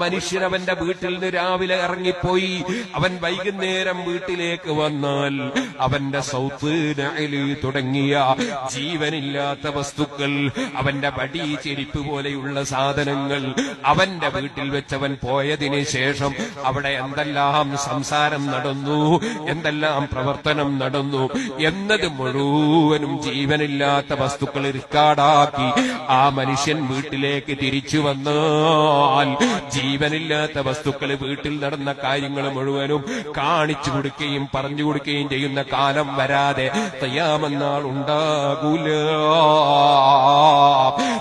മനുഷ്യൻ അവന്റെ വീട്ടിൽ നിന്ന് രാവിലെ ഇറങ്ങിപ്പോയി, അവൻ വൈകുന്നേരം വീട്ടിലേക്ക് വന്നാൽ അവന്റെ സൗത്ത് നഅല് തുടങ്ങിയ ജീവനില്ലാത്ത വസ്തുക്കൾ, അവന്റെ വടി, ചെരിപ്പ് പോലെയുള്ള സാധനങ്ങൾ അവന്റെ വീട്ടിൽ വെച്ചവൻ പോയതിന് ശേഷം അവിടെ എന്തെല്ലാം സംസാരം നടന്നു, എന്തെല്ലാം പ്രവർത്തനം നടന്നു എന്നത് മുഴുവനും ജീവനില്ലാത്ത വസ്തുക്കൾ റിക്കാർഡാക്കി ആ മനുഷ്യൻ വീട്ടിലേക്ക് തിരിച്ചു വന്നാൽ ജീവനില്ലാത്ത വസ്തുക്കൾ വീട്ടിൽ നടന്ന കാര്യങ്ങൾ മുഴുവനും കാണിച്ചു കൊടുക്കുകയും പറഞ്ഞു കൊടുക്കുകയും ചെയ്യുന്ന കാലം വരാതെ ഖിയാമത്ത് ഉണ്ടാകൂല.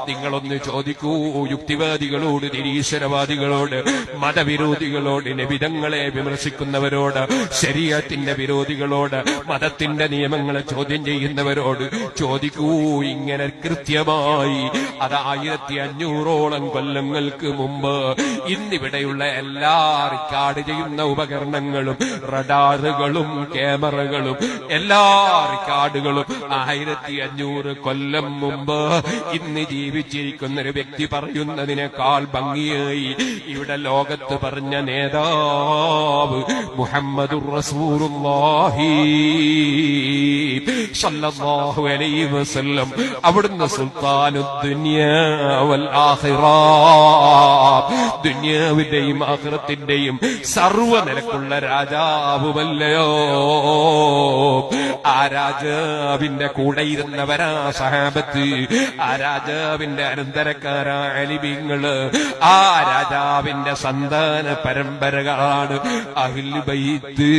നിങ്ങളൊന്ന് ചോദിക്കൂ, യുക്തിവാദികളോട്, നിരീശ്വരവാദികളോട്, മതവിരോധികളോട്, നബിതങ്ങളെ വിമർശിക്കുന്നവരോട്, ശരീഅത്തിന്റെ വിരോധികളോട്, മതത്തിന്റെ നിയമങ്ങളെ ചോദ്യം ചെയ്യുന്നവരോട് ചോദിക്കൂ. ഇങ്ങനെ കൃത്യമായി അത് 1500ഓളം കൊല്ലങ്ങൾക്ക് മുമ്പ് ഇന്നിവിടെയുള്ള എല്ലാ റിക്കാർഡ് ചെയ്യുന്ന ഉപകരണങ്ങളും, റഡാറുകളും, ക്യാമറകളും, എല്ലാ റിക്കാർഡുകളും 1500 കൊല്ലം മുമ്പ് ഇന്ന് ജീവിച്ചിരിക്കുന്ന ഒരു വ്യക്തി പറയുന്നതിനേക്കാൾ ഭംഗിയായി ഇവിടെ ലോകത്ത് പറഞ്ഞ നേതാവ് മുഹമ്മദുർ റസൂലുള്ളാഹി സ്വല്ലല്ലാഹു അലൈഹി വസല്ലം, അവിടുന്ന് സുൽത്താനുദ്ദുനിയാ വൽ ആഖിറ, ദുനിയാവിന്റെയും ആഖിറത്തിന്റെയും സർവ്വ നിലക്കുള്ള രാജാവുമല്ലയോ. ആ രാജാവിന്റെ കൂടെ ഇരുന്നവരാ സഹാബത്ത്, ആ രാജാവിന്റെ അനന്തരക്കാരാ അലിമീങ്ങള്, ആ രാജാവിന്റെ സന്താന പരമ്പരകളാണ് അഹ്ലുൽ ബൈത്ത്.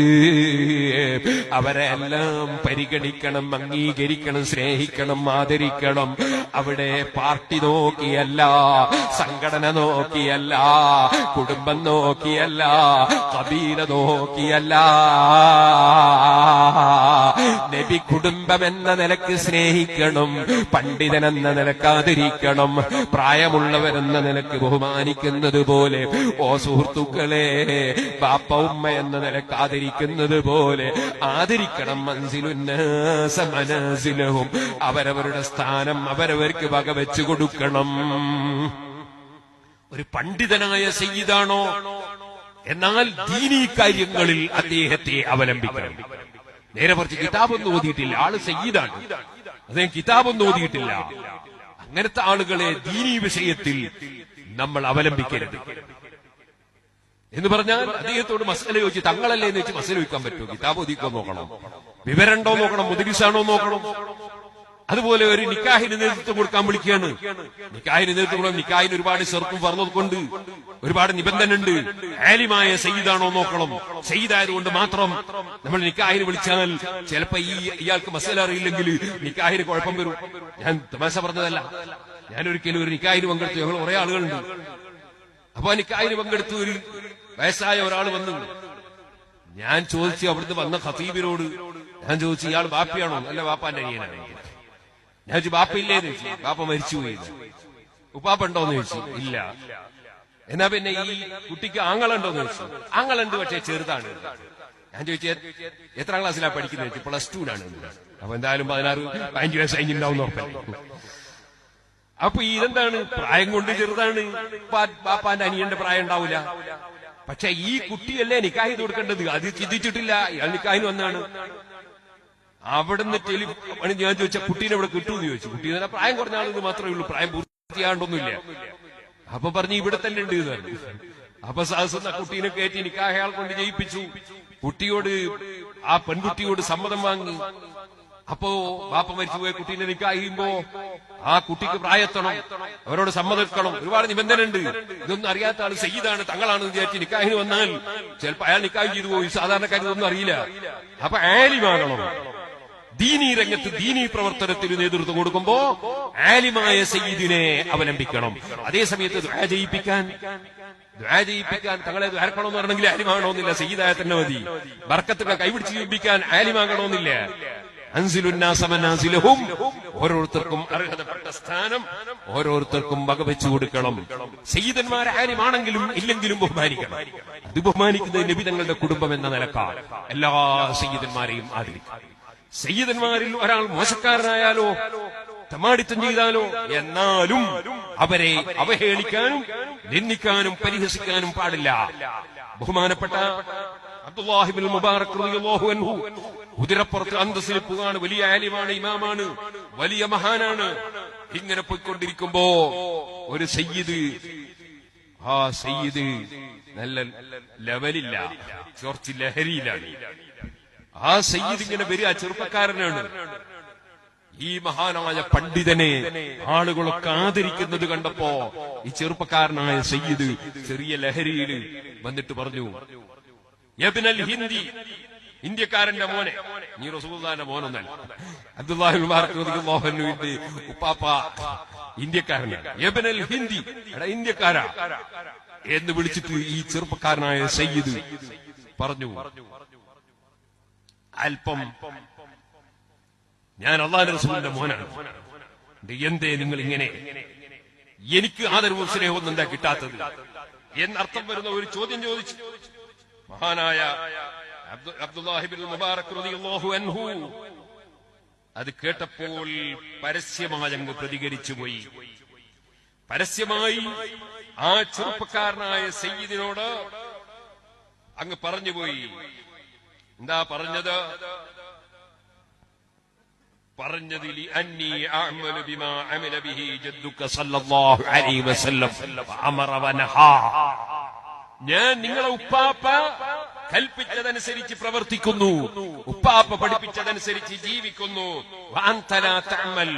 അവരെ എല്ലാം പരിഗണിക്കണം, അംഗീകരിക്കണം, സ്നേഹിക്കണം, ആദരിക്കണം. അവിടെ പാർട്ടി നോക്കിയല്ല, സംഘടന നോക്കിയല്ല, കുടുംബം നോക്കിയല്ല, കബീല നോക്കിയല്ല. നബി കുടുംബം എന്ന നിലക്ക് സ്നേഹിക്കണം, പണ്ഡിതൻ എന്ന നിലക്ക് ആദരിക്കണം, പ്രായമുള്ളവരെന്ന നിലക്ക് ബഹുമാനിക്കുന്നത് പോലെ, ഓ സുഹൃത്തുക്കളെ, ബാപ്പ ഉമ്മ എന്ന നിലക്ക് ആദരിക്കുന്നത് പോലെ ആദരിക്കണം. മൻസിലുന്നാസ മനാസിലഹും, അവരവരുടെ സ്ഥാനം അവരവർക്ക് വകവെച്ചു കൊടുക്കണം. ഒരു പണ്ഡിതനായ സയ്യിദാണോ, എന്നാൽ ദീനീ കാര്യങ്ങളിൽ അദ്ദേഹത്തെ അവലംബിക്കണം. നേരെ മറിച്ച് കിതാബൊന്നും ഓതിയിട്ടില്ല, ആള് സയ്യിദാണ്, അദ്ദേഹം കിതാബൊന്നും ഓതിയിട്ടില്ല, അങ്ങനത്തെ ആളുകളെ ദീനീ വിഷയത്തിൽ നമ്മൾ അവലംബിക്കരുത്. എന്ന് പറഞ്ഞാൽ അദ്ദേഹത്തോട് മസല ചോദിച്ച് തങ്ങളല്ലേ എന്ന് വെച്ച് മസല ചോദിക്കാൻ പറ്റുമോ? കിതാബ് ഓതിക്കാൻ നോക്കണം, വിവരണ്ടോ നോക്കണം, മുദ്രിസാണോ നോക്കണം. അതുപോലെ ഒരു നിക്കാഹിന് നേതൃത്വം കൊടുക്കാൻ വിളിക്കുകയാണ്, നിക്കാഹിന് നേതൃത്വം കൊടുക്കാൻ, നിക്കാഹിന് ഒരുപാട് ഷർത്തും ഫർളുകൊണ്ട് ഒരുപാട് നിബന്ധന ഉണ്ട്. ആലിമായ സയ്യിദാണോ നോക്കണം. സയ്യിദായതുകൊണ്ട് മാത്രം നമ്മൾ നിക്കാഹിന് വിളിച്ചാൽ ചിലപ്പോ ഇയാൾക്ക് മസല അറിയില്ലെങ്കിൽ നിക്കാഹിന് കുഴപ്പം വരും. ഞാൻ തമാശ പറഞ്ഞതല്ല. ഞാനൊരിക്കലും ഒരു നിക്കാഹിന് പങ്കെടുത്തു, ഞങ്ങൾ കുറെ ആളുകളുണ്ട്. അപ്പൊ നിക്കാഹിന് പങ്കെടുത്തു, ഒരു വയസ്സായ ഒരാൾ വന്നു. ഞാൻ ചോദിച്ചു അവിടുന്ന് വന്ന ഖതീബിനോട്, ഞാൻ ചോദിച്ചു ഇയാൾ ബാപ്പയാണോ? അല്ല, ബാപ്പാന്റെ അനിയനാണ്. ഞാൻ ചോദിച്ചു ബാപ്പയില്ലേന്ന് ചോദിച്ചു. ബാപ്പ മരിച്ചുപോയി. ഉപ്പാപ്പ ഉണ്ടോന്ന് ചോദിച്ചു. ഇല്ല. എന്നാ പിന്നെ ഈ കുട്ടിക്ക് ആങ്ങളുണ്ടോന്ന് ചോദിച്ചു. ആങ്ങളുണ്ട്, പക്ഷേ ചെറുതാണ്. ഞാൻ ചോദിച്ചു എത്രാം ക്ലാസ്സിലാണ് പഠിക്കുന്നത് ചോദിച്ചു. +2 അപ്പൊ എന്തായാലും 16-15 വയസ്സ് കഴിഞ്ഞിട്ടുണ്ടാവും ഉറപ്പല്ലേ. അപ്പൊ ഇതെന്താണ്, പ്രായം കൊണ്ട് ചെറുതാണ്, ബാപ്പാന്റെ അനിയന്റെ പ്രായം ഉണ്ടാവില്ല. പക്ഷെ ഈ കുട്ടിയല്ലേ നിക്കാഹ് ചെയ്ത് കൊടുക്കേണ്ടത്, അത് ചിന്തിച്ചിട്ടില്ല. ഇയാൾ നിക്കാഹിന് വന്നാണ്. അവിടുന്ന് ഞാൻ ചോദിച്ച കുട്ടീനെ ഇവിടെ കിട്ടുമെന്ന് ചോദിച്ചു. കുട്ടി പ്രായം കുറഞ്ഞ ആളുകൾ മാത്രമേ ഉള്ളൂ, പ്രായം പൂർത്തിയാണ്ടൊന്നുമില്ല. അപ്പൊ പറഞ്ഞു ഇവിടെ തന്നെ ഉണ്ട് എന്ന് പറഞ്ഞു. അപ്പൊ സാഹസ കുട്ടീനെ കയറ്റി നിക്കാഹ് അയാൾ കൊണ്ട് ജയിപ്പിച്ചു. കുട്ടിയോട്, ആ പെൺകുട്ടിയോട് സമ്മതം വാങ്ങി. അപ്പോ ബാപ്പ മരിച്ചുപോയ കുട്ടീനെ നിക്കാഹ് ചെയ്യുമ്പോ ആ കുട്ടിക്ക് പ്രായത്തണം, അവരോട് സമ്മതിക്കണം, ഒരുപാട് നിബന്ധന ഉണ്ട്. ഇതൊന്നും അറിയാത്ത ആള് സയ്യിദാണ്, തങ്ങളാണെന്ന് വിചാരിച്ച് നിക്കാഹിന് വന്നാൽ ചിലപ്പോ അയാൾ നിക്കാഹ് ചെയ്തു പോയി. സാധാരണക്കാർ ഇതൊന്നും അറിയില്ല. അപ്പൊ ആലിമാകണം. ദീനീ രംഗത്ത് ദീനീ പ്രവർത്തനത്തിന് നേതൃത്വം കൊടുക്കുമ്പോ ആലിമായ സയ്യിദിനെ അവലംബിക്കണം. അതേസമയത്ത് ദുആ ചെയ്യിപ്പിക്കാൻ തങ്ങളെ ദ്വാരക്കണമെന്ന് പറഞ്ഞെങ്കിൽ ആലിമാകണമെന്നില്ല, സയ്യിദായ തന്നെ മതി. ബർക്കത്തുകളെ കൈപിടിച്ച് ജീവിപ്പിക്കാൻ ആലിമാകണമെന്നില്ല. അൻസിലുന്നാസ മനാസിലഹും, ഓരോരുത്തർക്കും അർഹതപ്പെട്ട സ്ഥാനം ഓരോരുത്തർക്കും വകവെച്ചു കൊടുക്കണം. സയ്യിദന്മാരെ ആലിമാണെങ്കിലും ഇല്ലെങ്കിലും ബഹുമാനിക്കണം. അത് ബഹുമാനിക്കുന്നത് നബി തങ്ങളുടെ കുടുംബം എന്ന നിലക്കാണ്. എല്ലാ സയ്യിദന്മാരെയും ആദരിക്കും. സയ്യിദന്മാരിൽ ഒരാൾ മോശക്കാരനായാലോ തമാടിത്തം ചെയ്താലോ, എന്നാലും അവരെ അവഹേളിക്കാനും നിന്ദിക്കാനും പരിഹസിക്കാനും പാടില്ല. ബഹുമാനപ്പെട്ട അബ്ദുല്ലാഹി ഇബ്നുൽ മുബാറക് റളിയല്ലാഹു അൻഹു കുതിരപ്പുറത്ത് അന്തസ്സിലിപ്പുകയാണ്, വലിയ ആലിമാണ്, ഇമാമാണ്, വലിയ മഹാനാണ്. ഇങ്ങനെ പോയിക്കൊണ്ടിരിക്കുമ്പോ ഒരു സയ്യിദ്, ആ സയ്യിദ് നല്ല ലെവലില്ല, കുറച്ച് ലഹരിയിലാണ്. ആ സയ്യിദ് ഇങ്ങനെ വരിക, ചെറുപ്പക്കാരനാണ്. ഈ മഹാനായ പണ്ഡിതനെ ആളുകളൊക്കെ ആദരിക്കുന്നത് കണ്ടപ്പോ ഈ ചെറുപ്പക്കാരനായ സയ്യിദ് ചെറിയ ലഹരിയിൽ വന്നിട്ട് പറഞ്ഞു, യബ്നൽ ഹിന്ദി, ഇന്ത്യക്കാരന്റെ മോനെ, നീ റസൂലുള്ളാഹിന്റെ മോനൊന്നല്ല, അബ്ദുല്ലാഹി ഇബ്നു മുബാറക് റളിയല്ലാഹു അൻഹുവിന്റെ ഉപ്പാപ്പ ഇന്ത്യക്കാരനാണ്, യബ്നൽ ഹിന്ദി, എടാ ഇന്ത്യക്കാരാ എന്ന് വിളിച്ചിട്ട് ഈ ചെറുപ്പക്കാരനായ സയ്യിദ് പറഞ്ഞു, അല്പം ഞാൻ അല്ലാഹുവിന്റെ റസൂലിന്റെ മോനാണ്, എന്തേ നിങ്ങൾ ഇങ്ങനെ എനിക്ക് ആദരവും സ്നേഹവും എന്താ കിട്ടാത്തത് എന്നർത്ഥം വരുന്ന ഒരു ചോദ്യം ചോദിച്ചു. മഹാനായ അബ്ദുല്ലാഹി ഇബ്നുൽ മുബാറക് റളിയല്ലാഹു അൻഹു അത് കേട്ടപ്പോൾ പരസ്യമായി അങ്ങ് പ്രതികരിച്ചുപോയി. പരസ്യമായി ആ ചെറുപ്പക്കാരനായ സയ്യിദിനോട് അങ്ങ് പറഞ്ഞുപോയി. എന്താ പറഞ്ഞത്? പറഞ്ഞതിൽ അന്നി അഅമലു ബിമാ അമില ബിഹി ജദ്ദുക സല്ലല്ലാഹു അലൈഹി വസല്ലം അമറ വനഹാ, ഞാൻ നിങ്ങളെ ഉപ്പാപ്പ കൽപ്പിച്ചതനുസരിച്ച് പ്രവർത്തിക്കുന്നു, ഉപ്പാപ്പ പഠിപ്പിച്ചതനുസരിച്ച് ജീവിക്കുന്നു. വഅൻത ലാ തഅമൽ,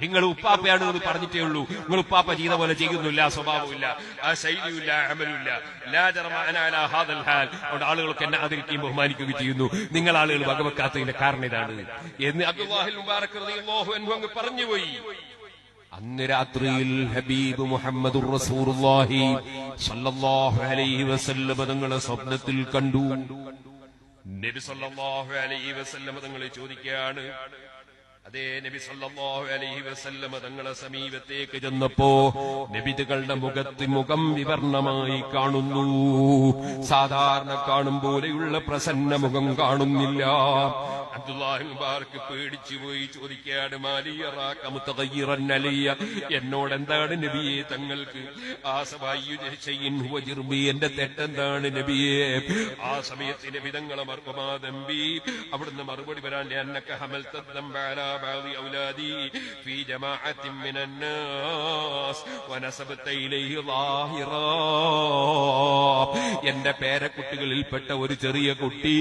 നിങ്ങൾ ഉപ്പാപ്പയാണ് എന്ന് പറഞ്ഞിട്ടേ ഉള്ളൂ, നിങ്ങൾ ഉപ്പാപ്പ ചെയ്ത പോലെ ചെയ്യുന്നില്ല, സ്വഭാവമില്ല, ആ ശൈലിയില്ല, അമലില്ല. ലാ ജറമ അന അലാ ഹാദൽ ഹാൽ, അതുകൊണ്ട് ആളുകൾക്ക് എന്നെ ആദരിക്കുകയും ബഹുമാനിക്കുകയും ചെയ്യുന്നു, നിങ്ങൾ ആളുകൾ വകവെക്കാത്തതിന്റെ കാരണം ഇതാണ് എന്ന് അബ്ദുല്ലാഹി മുബാറക് റളിയല്ലാഹു അൻഹു അങ്ങ് പറഞ്ഞുപോയി. അന്ന് രാത്രിയിൽ ഹബീബ് മുഹമ്മദുർ റസൂലുള്ളാഹി സ്വല്ലല്ലാഹു അലൈഹി വസല്ലം തങ്ങളെ സ്വപ്നത്തിൽ കണ്ടു. നബി സ്വല്ലല്ലാഹു അലൈഹി വസല്ലം തങ്ങളെ ചോദിക്കുകയാണ്. അതേ നബി സല്ലല്ലാഹു അലൈഹി വസല്ലം തങ്ങളെ സമീപത്തേക്ക് ചെന്നപ്പോ നബിതകളുടെ മുഖം വിവർണമായി കാണുന്നു. സാധാരണ കാണും പോലെയുള്ള പ്രസന്ന മുഖം കാണുന്നില്ല. അബ്ദുല്ലാഹി മുബാറക് പേടിച്ചുപോയി ചോദിക്കുകയാണ്, മാലിയറാക മുതഗയ്യിറൻ അലയ്യ, എന്നോട് എന്താണ് നബിയെ തങ്ങൾക്ക്? എന്റെ തെറ്റെന്താണ് നബിയെ? ആ സമയത്ത് നബി തങ്ങളെ മർമ്മമാദമ്പി അവിടുന്ന് മറുപടി വരാൻ, في جماعة من الناس ونسبت إليه ظاهرا, എന്റെ പേരക്കുട്ടികളിൽപ്പെട്ട ഒരു ചെറിയ കുട്ടി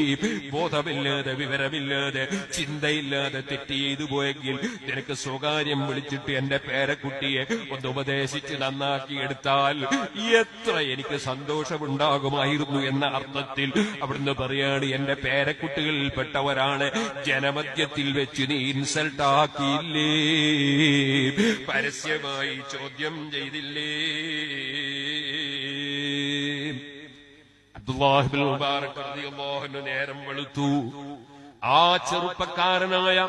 ബോധമില്ലാതെ വിവരമില്ലാതെ ചിന്തയില്ലാതെ തെറ്റ് ചെയ്തു പോയെങ്കിൽ നിനക്ക് സ്വകാര്യം വിളിച്ചിട്ട് എന്റെ പേരക്കുട്ടിയെ ഒന്ന് ഉപദേശിച്ച് നന്നാക്കി എടുത്താൽ എത്ര എനിക്ക് സന്തോഷമുണ്ടാകുമായിരുന്നു എന്ന അർത്ഥത്തിൽ അവിടുന്ന് പറയാണ്, എന്റെ പേരക്കുട്ടികളിൽപ്പെട്ടവരാണ്, ജനമധ്യത്തിൽ വെച്ച് നീ ഇൻസൾട്ട് ആക്കിയില്ലേ, പരസ്യമായി ചോദ്യം ചെയ്തില്ലേ? അബ്ദുല്ലാഹി ഇബ്നുൽ മുബാറക് റളിയല്ലാഹു അൻഹു നേരം വെളുത്തു. ആ ചെറുപ്പക്കാരനായ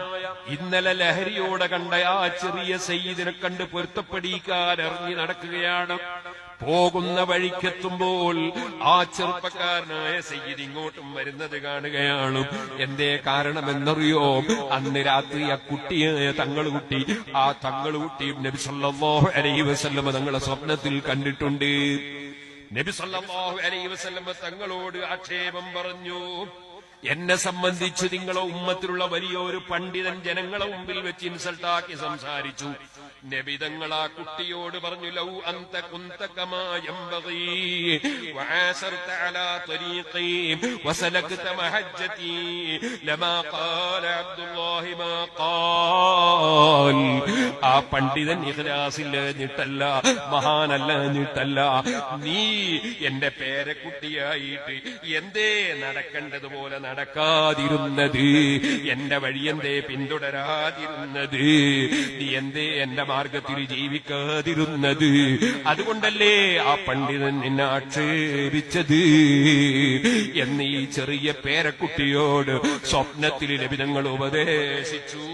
ഇന്നലെ ലഹരിയോടെ കണ്ട ആ ചെറിയ സയ്യിദിനെ കണ്ട് പൊരുത്തപ്പെടിക്കാൻ ഇറങ്ങി നടക്കുകയാണ്. പോകുന്ന വഴിക്കെത്തുമ്പോൾ ആ ചെറുപ്പക്കാരനായ സയ്യിദ് ഇങ്ങോട്ടും വരുന്നത് കാണുകയാണ്. എന്തേ കാരണമെന്നറിയോ? അന്ന് രാത്രി ആ കുട്ടിയായ തങ്ങളുകുട്ടി, ആ തങ്ങളുകുട്ടി നബി സല്ലല്ലാഹു അലൈഹി വസല്ലം തങ്ങളെ സ്വപ്നത്തിൽ കണ്ടിട്ടുണ്ട്. നബി സല്ലല്ലാഹു അലൈഹി വസല്ലം തങ്ങളോട് ആക്ഷേപം പറഞ്ഞു, എന്നെ സംബന്ധിച്ച് നിങ്ങളെ ഉമ്മത്തിലുള്ള വലിയൊരു പണ്ഡിതൻ ജനങ്ങളെ മുമ്പിൽ വെച്ച് ഇൻസൾട്ടാക്കി സംസാരിച്ചു. നബിതങ്ങൾ ആ കുട്ടിയോട് പറഞ്ഞു, ലൗ അൻത കുൻത കമാ യംബഗി വആസർത അലാ ത്വരീഖി വസലക്ത മഹജ്ജതി ലമാ ഖാല അബ്ദുല്ലാഹി മാ ഖാൽ. ആ പണ്ഡിതൻ ഇഖ്ലാസില്ലാഞ്ഞിട്ടല്ല, മഹാനല്ലാഞ്ഞിട്ടല്ല, നീ എന്റെ പേരക്കുട്ടിയായിട്ട് എന്തേ നടക്കേണ്ടതുപോലെ നടക്കാതിരുന്നത്? എന്റെ വഴിയെന്തേ പിന്തുടരാതിരുന്നത്? നീ എന്തേ എന്റെ മാർഗത്തിൽ ജീവിക്കാതിരുന്നത്? അതുകൊണ്ടല്ലേ ആ പണ്ഡിതൻ നിന്നെ ആക്ഷേപിച്ചത് എന്ന് ഈ ചെറിയ പേരക്കുട്ടിയോട് സ്വപ്നത്തിൽ നബി തങ്ങൾ ഉപദേശിച്ചു.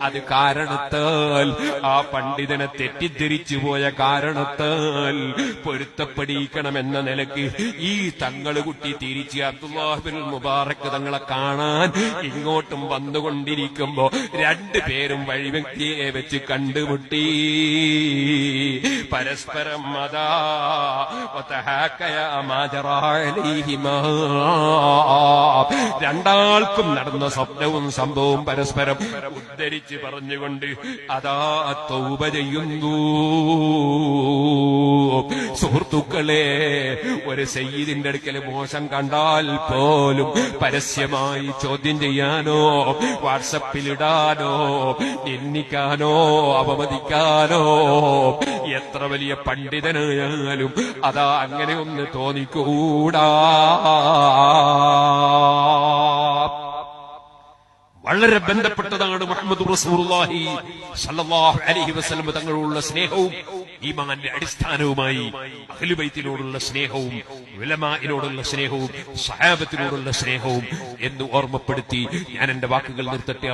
അത് കാരണത്താൽ, ആ പണ്ഡിതനെ തെറ്റിദ്ധരിച്ചു പോയ കാരണത്താൽ പൊരുത്തപ്പെടിക്കണമെന്ന നിലക്ക് ഈ തങ്ങളുകുട്ടി തിരിച്ച് അബ്ദുല്ലാഹ് ബിൻ മുബാറക് തങ്ങളെ കാണാൻ ഇങ്ങോട്ടും വന്നുകൊണ്ടിരിക്കുമ്പോ രണ്ടുപേരും വഴിവ്യക്തിയെ വെച്ച് കണ്ടുമുട്ടി. പരസ്പരം അതാ രണ്ടാൾക്കും നടന്ന സ്വപ്നവും സംഭവവും പരസ്പരം ഉദ്ധരിച്ച് പറഞ്ഞുകൊണ്ട് അതാ തൗബ ചെയ്യുന്നു. സുഹൃത്തുക്കളെ, ഒരു സയ്യിദിന്റെ അടുക്കൽ മോശം കണ്ടാൽ പോലും പരസ്യമായി ചോദ്യം ചെയ്യാനോ വാട്സപ്പിലിടാനോ നിന്ദിക്കാനോ അവമതിക്കാനോ എത്ര വലിയ പണ്ഡിതനായാലും അതാ അങ്ങനെ ഒന്ന് തോന്നിക്കൂടാ. വളരെ ബന്ധപ്പെട്ടതാണ് മുഹമ്മദ് റസൂലുള്ളാഹി സ്വല്ലല്ലാഹു അലൈഹി വസല്ലം തങ്ങളുള്ള സ്നേഹവും ഈമാന്റെ അടിസ്ഥാനവുമായി അഹ്ലു ബൈത്തിനോടുള്ള സ്നേഹവും ഉലമാഇനോടുള്ള സ്നേഹവും സഹാബത്തിനോടുള്ള സ്നേഹവും എന്ന് ഓർമ്മപ്പെടുത്തി ഞാൻ എന്റെ വാക്കുകൾ നിർത്തട്ടെ.